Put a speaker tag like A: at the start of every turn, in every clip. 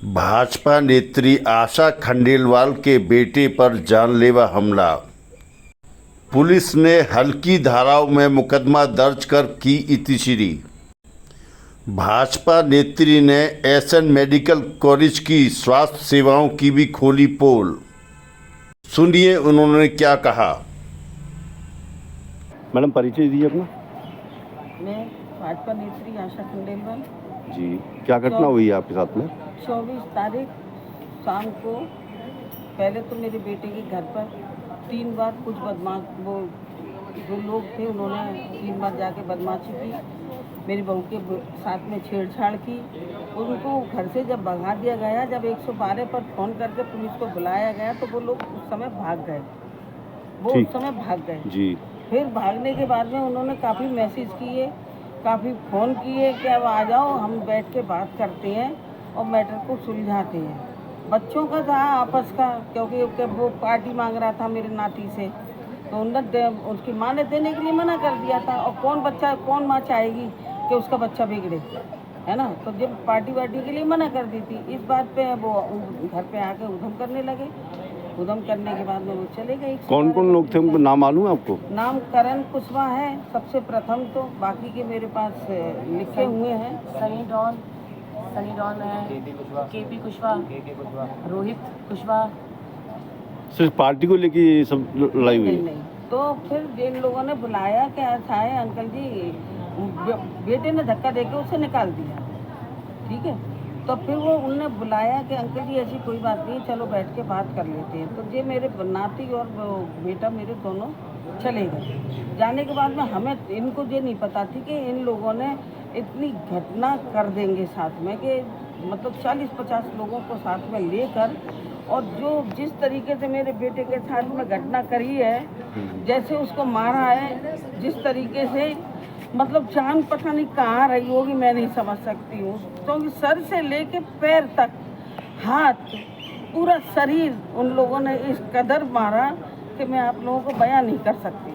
A: भाजपा नेत्री आशा खंडेलवाल के बेटे पर जानलेवा हमला। पुलिस ने हल्की धाराओं में मुकदमा दर्ज कर की इतिश्री। भाजपा नेत्री ने एसएन मेडिकल कॉलेज की स्वास्थ्य सेवाओं की भी खोली पोल। सुनिए उन्होंने क्या कहा।
B: मैडम परिचय दीजिए अपना।
C: मैं भाजपा नेत्री आशा खंडेलवाल।
B: जी, क्या घटना हुई है आपके साथ में?
C: 24 तारीख शाम को पहले तो मेरे बेटे के घर पर 3 बार कुछ बदमाश वो जो लोग थे उन्होंने 3 बार जाके बदमाशी की, मेरी बहू के साथ में छेड़छाड़ की। उनको घर से जब भगा दिया गया, जब 112 पर फ़ोन करके पुलिस को बुलाया गया तो वो लोग उस समय भाग गए। उस समय भाग गए
B: जी।
C: फिर भागने के बाद में उन्होंने काफ़ी मैसेज किए, काफ़ी फ़ोन किए कि अब आ जाओ, हम बैठ के बात करते हैं और मैटर को सुलझाते हैं। बच्चों का था आपस का, क्योंकि वो पार्टी मांग रहा था मेरे नाती से, तो उन्होंने उसकी माँ ने देने के लिए मना कर दिया था। और कौन माँ चाहेगी कि उसका बच्चा बिगड़े, है ना। तो जब पार्टी वार्टी के लिए मना कर दी थी, इस बात पे वो घर पे आके उधम करने लगे। उधम करने के बाद में वो चले गए।
B: कौन कौन लोग थे, उनको नाम मालूम है आपको?
C: नाम करण कुशवाहा है सबसे प्रथम, तो बाकी के मेरे पास लिखे हुए हैं।
D: सनी डॉन है, केपी कुशवाहा, रोहित कुशवाहा।
B: सिर्फ पार्टी को लेके ये सब लड़ाई हुई?
C: नहीं। तो फिर जिन लोगों ने बुलाया कि ऐसा है अंकल जी, बेटे ने धक्का देके उसे निकाल दिया, ठीक है। तो फिर वो उनने बुलाया कि अंकल जी ऐसी कोई बात नहीं, चलो बैठ के बात कर लेते हैं। तो ये मेरे नाती और बेटा मेरे दोनों चले गए। जाने के बाद में हमें इनको ये नहीं पता थी कि इन लोगों ने इतनी घटना कर देंगे साथ में, कि मतलब 40-50 लोगों को साथ में लेकर, और जो जिस तरीके से मेरे बेटे के साथ में घटना करी है, जैसे उसको मारा है, जिस तरीके से मतलब जान पता नहीं कहाँ रही होगी, मैं नहीं समझ सकती हूँ। क्योंकि सर से लेके पैर तक, हाथ, पूरा शरीर उन लोगों ने इस कदर मारा कि मैं आप लोगों को बयां नहीं कर सकती।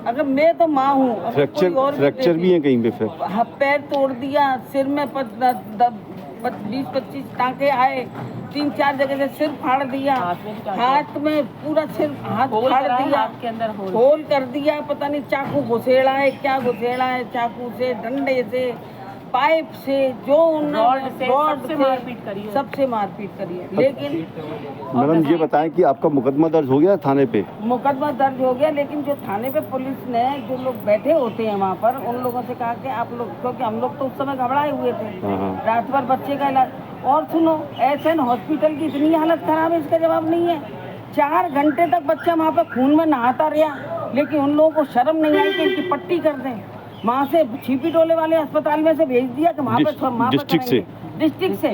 C: अगर मैं तो माँ हूँ।
B: फ्रैक्चर भी है कहीं पे? फिर
C: हाँ, पैर तोड़ दिया, सिर में 20-25 टाँके आए, 3-4 जगह से सिर फाड़ दिया, हाथ में पूरा सिर हाथ फाड़ दिया,
D: के अंदर
C: होल कर दिया, पता नहीं चाकू घुसेड़ा है, क्या घुसेड़ा है, चाकू से, डंडे से, पाइप से, जो
D: रॉड से मारपीट करी है,
C: सबसे मारपीट करी है। लेकिन
B: मैडम ये बताएं कि आपका मुकदमा दर्ज हो गया थाने पे?
C: मुकदमा दर्ज हो गया, लेकिन जो थाने पे पुलिस ने, जो लोग बैठे होते हैं वहाँ पर, उन लोगों से कहा कि आप लोग, क्योंकि हम लोग तो उस समय घबराए हुए थे, रात भर बच्चे का इलाज। और सुनो, एसएन हॉस्पिटल की इतनी हालत खराब है, इसका जवाब नहीं है। 4 घंटे तक बच्चा वहाँ पे खून में नहाता रहा, लेकिन उन लोगों को शर्म नहीं आई कि इनकी पट्टी कर दें। वहाँ से छिपी टोले वाले अस्पताल में से भेज दिया कि वहाँ पे डिस्ट्रिक्ट से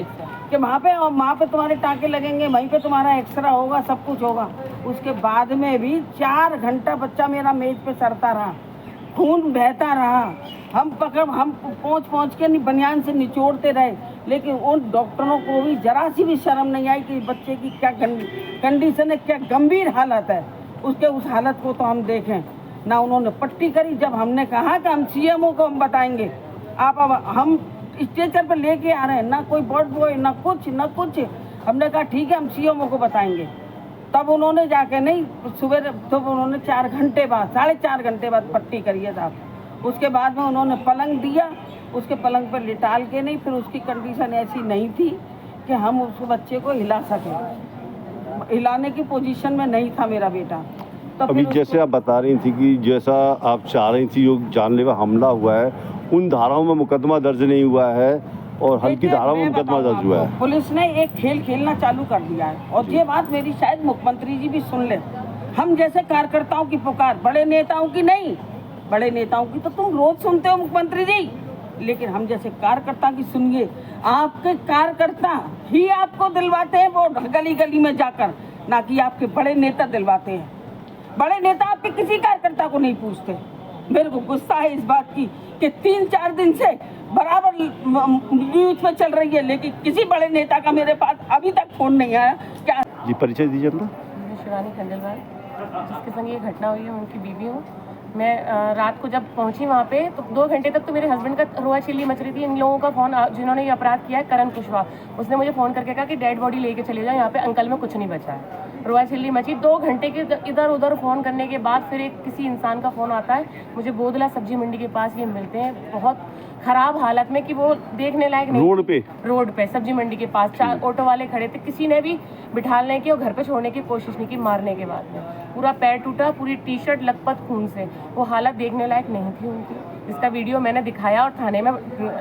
C: कि वहाँ पे तुम्हारे टाँके लगेंगे, वहीं पे तुम्हारा एक्सरा होगा, सब कुछ होगा। उसके बाद में भी 4 घंटा बच्चा मेरा मेज पे सड़ता रहा, खून बहता रहा। हम पहुँच के बनियान से निचोड़ते रहे, लेकिन उन डॉक्टरों को भी जरा सी भी शर्म नहीं आई कि बच्चे की क्या कंडीशन है, क्या गंभीर हालत है उसके। उस हालत को तो हम देखें ना, उन्होंने पट्टी करी। जब हमने कहा कि हम सीएमओ को हम बताएंगे, अब हम स्ट्रेचर पर लेके आ रहे हैं, ना कोई बोर्ड बॉय, ना कुछ। हमने कहा ठीक है, हम सीएमओ को बताएंगे। तब उन्होंने जाके नहीं, सुबह तो उन्होंने 4 घंटे बाद, 4.5 घंटे बाद पट्टी करी है साहब। उसके बाद में उन्होंने पलंग दिया, उसके पलंग पर लिटाल के नहीं, फिर उसकी कंडीशन ऐसी नहीं थी कि हम उस बच्चे को हिला सकें। हिलाने की पोजीशन में नहीं था मेरा बेटा। तो
B: अभी जैसे आप बता रही थी कि जैसा आप चाह रही थी, जो जानलेवा हमला हुआ है, उन धाराओं में मुकदमा दर्ज नहीं हुआ है और हल्की धाराओं में मुकदमा दर्ज हुआ है।
C: पुलिस ने एक खेल खेलना चालू कर दिया है, और ये बात मेरी शायद मुख्यमंत्री जी भी सुन ले। हम जैसे कार्यकर्ताओं की पुकार, बड़े नेताओं की नहीं, बड़े नेताओं की तो तुम रोज सुनते हो मुख्यमंत्री जी, लेकिन हम जैसे कार्यकर्ता की सुनिए। आपके कार्यकर्ता ही आपको दिलवाते हैं वोट, गली गली में जाकर, ना कि आपके बड़े नेता दिलवाते हैं। बड़े नेता आपके किसी कार्यकर्ता को नहीं पूछते। मेरे को गुस्सा है इस बात की कि 3-4 दिन से बराबर न्यूज में चल रही है, लेकिन किसी बड़े नेता का मेरे पास अभी तक फोन नहीं आया। क्या
B: जी परिचय दीजिए अपना।
D: शिवानी खंडेलवाल, जिसके संग ये घटना हुई है, उनकी बीवी हूँ। मैं रात को जब पहुंची वहाँ पे तो 2 घंटे तक तो मेरे हस्बैंड का रोआ चिल्ली मच रही थी। इन लोगों का फ़ोन, जिन्होंने ये अपराध किया है, करण कुशवाहा, उसने मुझे फ़ोन करके कहा कि डेड बॉडी लेके चले जाओ, यहाँ पे अंकल में कुछ नहीं बचा है। रोआ चिल्ली मची। 2 घंटे के इधर उधर फ़ोन करने के बाद फिर एक किसी इंसान का फ़ोन आता है, मुझे बोधला सब्जी मंडी के पास ये मिलते हैं, बहुत ख़राब हालत में कि वो देखने लायक नहीं। रोड पे सब्जी मंडी के पास 4 ऑटो वाले खड़े थे, किसी ने भी बिठाने की और घर पे छोड़ने की कोशिश नहीं की। मारने के बाद में पूरा पैर टूटा, पूरी टी-शर्ट लथपथ खून से, वो हालत देखने लायक नहीं थी उनकी, जिसका वीडियो मैंने दिखाया और थाने में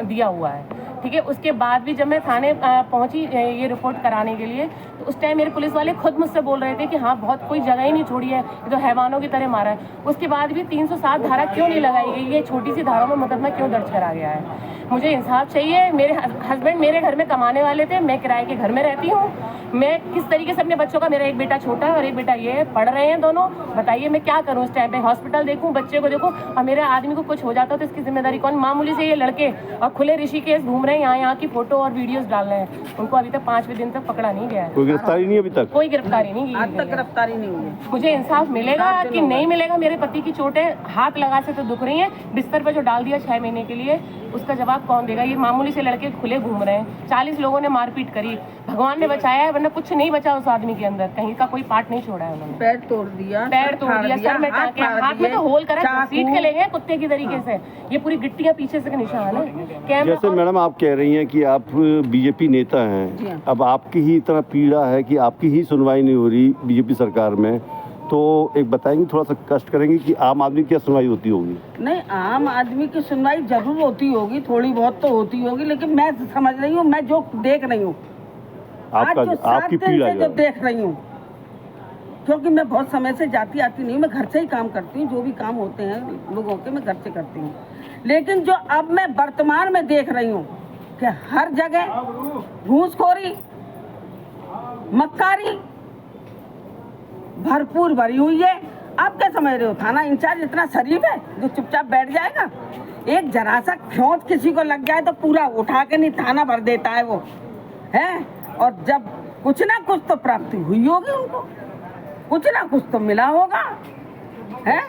D: दिया हुआ है। ठीक है, उसके बाद भी जब मैं थाने पहुंची ये रिपोर्ट कराने के लिए, तो उस टाइम मेरे पुलिस वाले खुद मुझसे बोल रहे थे कि हाँ, बहुत कोई जगह ही नहीं छोड़ी है, ये तो हैवानों की तरह मारा है। उसके बाद भी 307 धारा क्यों नहीं लगाई गई, ये छोटी सी धारा में मुकदमा क्यों दर्ज करा गया है? मुझे इंसाफ चाहिए। मेरे हस्बैंड मेरे घर में कमाने वाले थे, मैं किराए के घर में रहती हूँ। मैं किस तरीके से अपने बच्चों का, मेरा एक बेटा छोटा है और एक बेटा ये है, पढ़ रहे हैं दोनों, बताइए मैं क्या करूँ इस टाइम पे? हॉस्पिटल देखूँ, बच्चे को देखूँ, और मेरे आदमी को कुछ हो जाता तो इसकी जिम्मेदारी कौन? मामूली से ये लड़के और खुले ऋषिकेश घूम रहे हैं, यहाँ की फोटो और वीडियोस डाल रहे हैं। उनको अभी तक 5वें दिन तक पकड़ा नहीं गया है।
B: कोई गिरफ्तारी नहीं अभी तक?
D: कोई गिरफ्तारी नहीं की,
C: आज तक गिरफ्तारी नहीं हुई।
D: मुझे इंसाफ मिलेगा कि नहीं मिलेगा? मेरे पति की चोटें हाथ लगा से तो दुख रही हैं, बिस्तर पर जो डाल दिया 6 महीने के लिए, उसका जवाब कौन देगा? ये मामूली से लड़के खुले घूम रहे हैं, 40 लोगों ने मारपीट करी, भगवान ने बचाया है, वरना कुछ नहीं बचा उस आदमी के अंदर, कहीं का कोई पार्ट नहीं छोड़ा है उन्होंने।
C: पैर तोड़ दिया,
D: सर में टाँके, हाथ में तो होल करा, सीट के ले गए कुत्ते की तरीके से। ये पूरी गिट्टियां पीछे से निशान है।
B: जैसे मैडम आप कह रही हैं कि आप बीजेपी नेता हैं, अब आपकी ही इतना पीड़ा है कि आपकी ही सुनवाई नहीं हो रही बीजेपी सरकार में, तो एक बताएंगे, थोड़ा सा कष्ट करेंगे कि आम आदमी की क्या सुनवाई होती होगी?
C: नहीं, आम आदमी की सुनवाई जरूर होती होगी, थोड़ी बहुत तो होती होगी, लेकिन मैं समझ रही हूँ, मैं जो देख रही हूँ, आपकी पीड़ा जो देख रही हूँ, क्योंकि मैं बहुत समय से जाती आती नहीं, मैं घर से ही काम करती हूँ, जो भी काम होते हैं लोगों के मैं घर से करती हूँ। लेकिन जो अब मैं वर्तमान में देख रही हूँ कि हर जगह घूसखोरी, मक्कारी भरपूर भरी हुई है। आप क्या समझ रहे हो, थाना इंचार्ज इतना शरीफ है जो चुपचाप बैठ जाएगा? एक जरा सा खौंच किसी को लग जाए तो पूरा उठा के नहीं थाना भर देता है वो, है। और जब कुछ ना कुछ तो प्राप्ति हुई होगी उनको, कुछ ना कुछ तो मिला होगा, है।